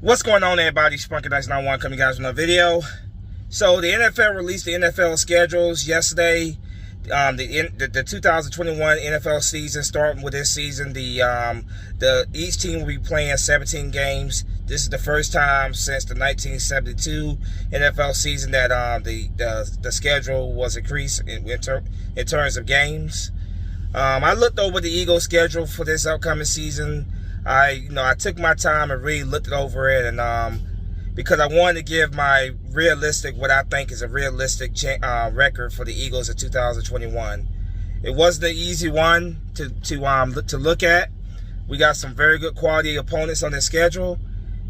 What's going on, everybody? Spunky91 coming guys with another video. So the NFL released the NFL schedules yesterday. The 2021 NFL season, starting with this season, each team will be playing 17 games. This is the first time since the 1972 NFL season that the schedule was increased in terms of games. I looked over the Eagles' schedule for this upcoming season. I took my time and really looked over it, and because I wanted to give my what I think is a realistic record for the Eagles in 2021. It wasn't an easy one to look at. We got some very good quality opponents on the schedule,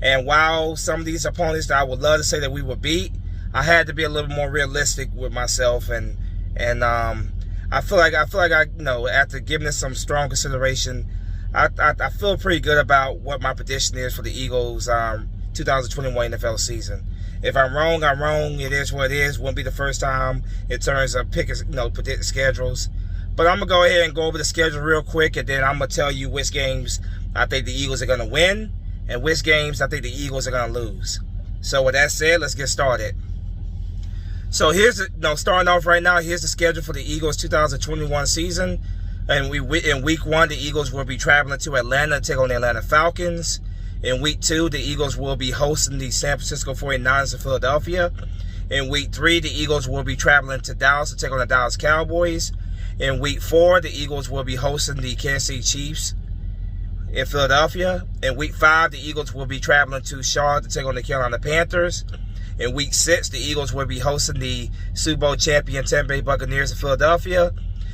and while some of these opponents that I would love to say that we would beat, I had to be a little more realistic with myself, and I feel like after giving this some strong consideration, I feel pretty good about what my prediction is for the Eagles 2021 NFL season. If I'm wrong, I'm wrong. It is what it is. Won't be the first time in terms of predicting schedules. But I'm gonna go ahead and go over the schedule real quick, and then I'm gonna tell you which games I think the Eagles are gonna win and which games I think the Eagles are gonna lose. So with that said, let's get started. So here's starting off right now. Here's the schedule for the Eagles 2021 season. And in week 1, the Eagles will be traveling to Atlanta to take on the Atlanta Falcons. In week 2, the Eagles will be hosting the San Francisco 49ers in Philadelphia. In week 3, the Eagles will be traveling to Dallas to take on the Dallas Cowboys. In week 4, the Eagles will be hosting the Kansas City Chiefs in Philadelphia. In week 5, the Eagles will be traveling to Charlotte to take on the Carolina Panthers. In week 6, the Eagles will be hosting the Super Bowl champion Tampa Bay Buccaneers in Philadelphia.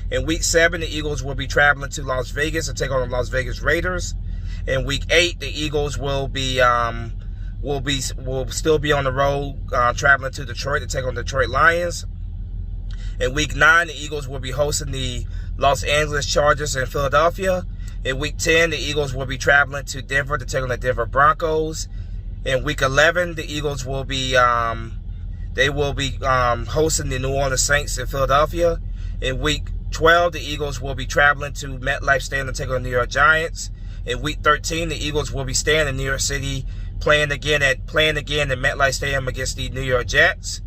In week 7, the Eagles will be traveling to Las Vegas to take on the Las Vegas Raiders. In week 8, the Eagles will still be on the road, traveling to Detroit to take on the Detroit Lions. In week 9, the Eagles will be hosting the Los Angeles Chargers in Philadelphia. In week 10, the Eagles will be traveling to Denver to take on the Denver Broncos. In week 11, the Eagles will be hosting the New Orleans Saints in Philadelphia. In week 12, the Eagles will be traveling to MetLife Stadium to take on the New York Giants. In week 13, the Eagles will be staying in New York City, playing again at MetLife Stadium against the New York Jets.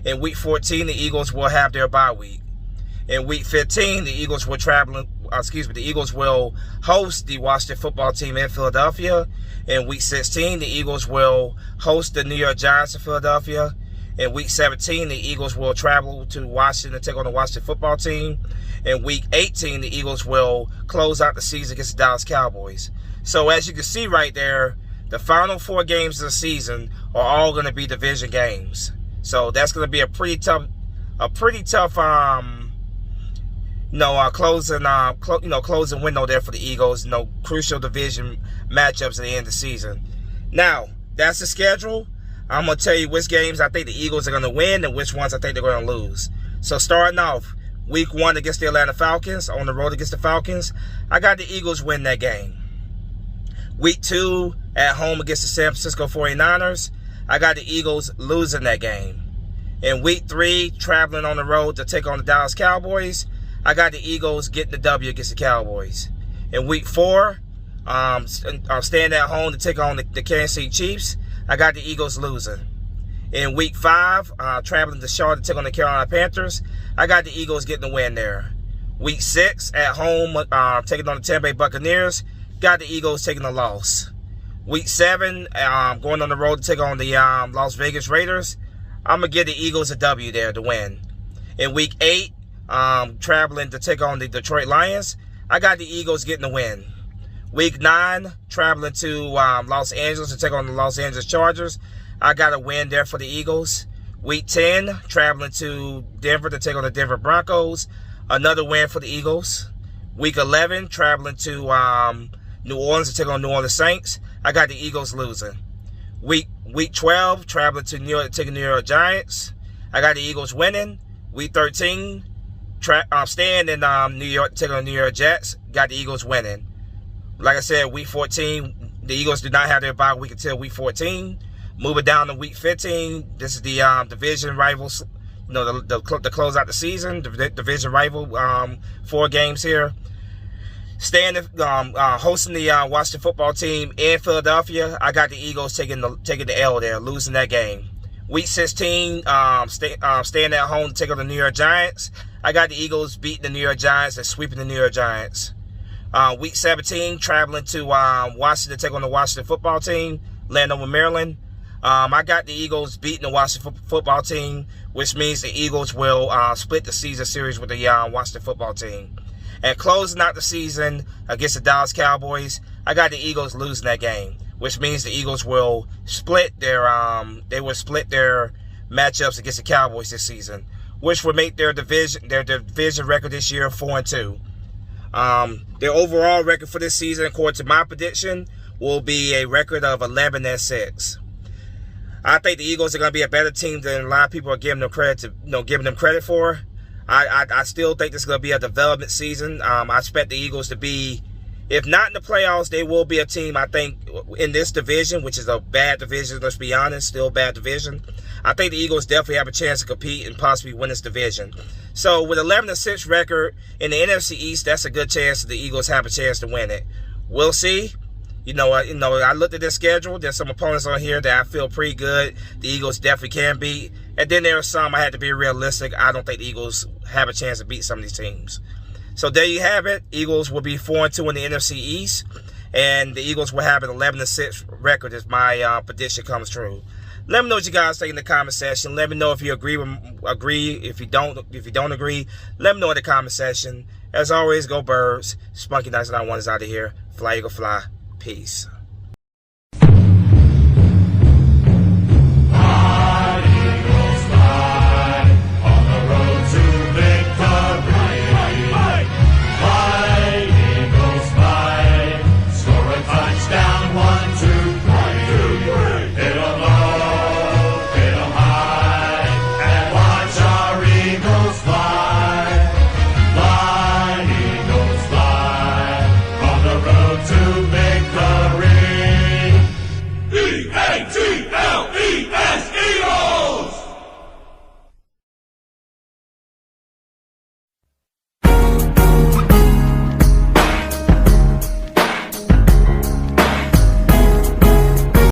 In week 14, the Eagles will have their bye week. In week 15, the Eagles will host the Washington football team in Philadelphia. In week 16, the Eagles will host the New York Giants in Philadelphia. In week 17, the Eagles will travel to Washington to take on the Washington football team. In week 18, the Eagles will close out the season against the Dallas Cowboys. So as you can see right there, the final 4 games of the season are all going to be division games. So that's going to be a pretty tough closing window there for the Eagles. Crucial division matchups at the end of the season. Now, that's the schedule. I'm going to tell you which games I think the Eagles are going to win and which ones I think they're going to lose. So starting off, week 1 against the Atlanta Falcons, on the road against the Falcons, I got the Eagles win that game. Week 2 at home against the San Francisco 49ers, I got the Eagles losing that game. In week 3, traveling on the road to take on the Dallas Cowboys, I got the Eagles getting the W against the Cowboys. In week 4, staying at home to take on the Kansas City Chiefs, I got the Eagles losing. In week 5, traveling to Charlotte to take on the Carolina Panthers, I got the Eagles getting the win there. Week 6, at home, taking on the Tampa Bay Buccaneers, got the Eagles taking the loss. Week 7, going on the road to take on the Las Vegas Raiders, I'm going to give the Eagles a W there to win. In week 8, traveling to take on the Detroit Lions, I got the Eagles getting the win. Week 9, traveling to Los Angeles to take on the Los Angeles Chargers, I got a win there for the Eagles. Week 10, traveling to Denver to take on the Denver Broncos, another win for the Eagles. Week 11, traveling to New Orleans to take on New Orleans Saints, I got the Eagles losing. Week 12, traveling to New York to take on the New York Giants, I got the Eagles winning. Week 13, staying in New York to take on the New York Jets, got the Eagles winning. Like I said, week 14, the Eagles did not have their bye week until week 14. Moving down to week 15, this is the division rivals, to close out the season, the division rival 4 games here. hosting the Washington football team in Philadelphia, I got the Eagles taking the L there, losing that game. Week 16, staying at home to take on the New York Giants. I got the Eagles beating the New York Giants and sweeping the New York Giants. Week 17, traveling to Washington to take on the Washington football team, Landover, Maryland. I got the Eagles beating the Washington football team, which means the Eagles will split the season series with the Washington football team. And closing out the season against the Dallas Cowboys, I got the Eagles losing that game, which means the Eagles will split their matchups against the Cowboys this season, which would make their division record this year 4-2. Their overall record for this season, according to my prediction, will be a record of 11-6. I think the Eagles are going to be a better team than a lot of people are giving them credit for. I still think this is going to be a development season. I expect the Eagles to be, if not in the playoffs, they will be a team, I think, in this division, which is a bad division, let's be honest, still a bad division. I think the Eagles definitely have a chance to compete and possibly win this division. So with 11-6 record in the NFC East, that's a good chance that the Eagles have a chance to win it. We'll see. I looked at their schedule. There's some opponents on here that I feel pretty good the Eagles definitely can beat. And then there are some I had to be realistic. I don't think the Eagles have a chance to beat some of these teams. So there you have it. Eagles will be 4-2 in the NFC East. And the Eagles will have an 11-6 record if my prediction comes true. Let me know what you guys think in the comment section. Let me know if you agree. If you don't agree, let me know in the comment section. As always, go Birds. Spunky 991 is out of here. Fly Eagle Fly. Peace.